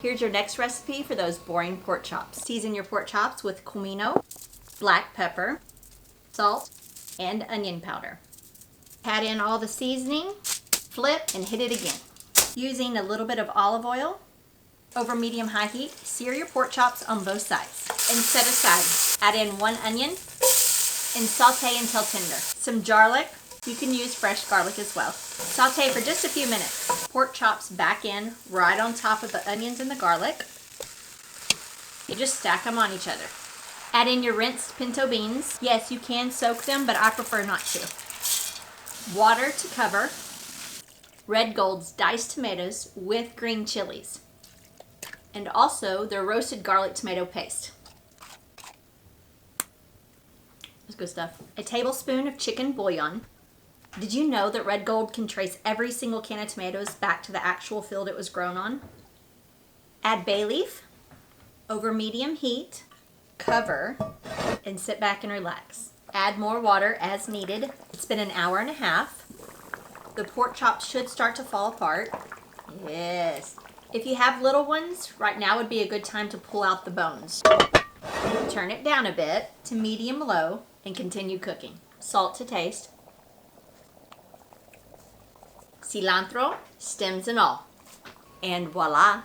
Here's your next recipe for those boring pork chops. Season your pork chops with comino, black pepper, salt, and onion powder. Add in all the seasoning, flip, and hit it again. Using a little bit of olive oil, over medium-high heat, sear your pork chops on both sides and set aside. Add in 1 onion and saute until tender. Some garlic. You can use fresh garlic as well. Saute for just a few minutes. Pork chops back in right on top of the onions and the garlic. You just stack them on each other. Add in your rinsed pinto beans. Yes, you can soak them, but I prefer not to. Water to cover. Red Gold's diced tomatoes with green chilies. And also their roasted garlic tomato paste. That's good stuff. A tablespoon of chicken bouillon. Did you know that Red Gold can trace every single can of tomatoes back to the actual field it was grown on? Add bay leaf, over medium heat, cover, and sit back and relax. Add more water as needed. It's been an hour and a half. The pork chops should start to fall apart. Yes. If you have little ones, right now would be a good time to pull out the bones. Turn it down a bit to medium-low and continue cooking. Salt to taste. Cilantro, stems and all. And voila!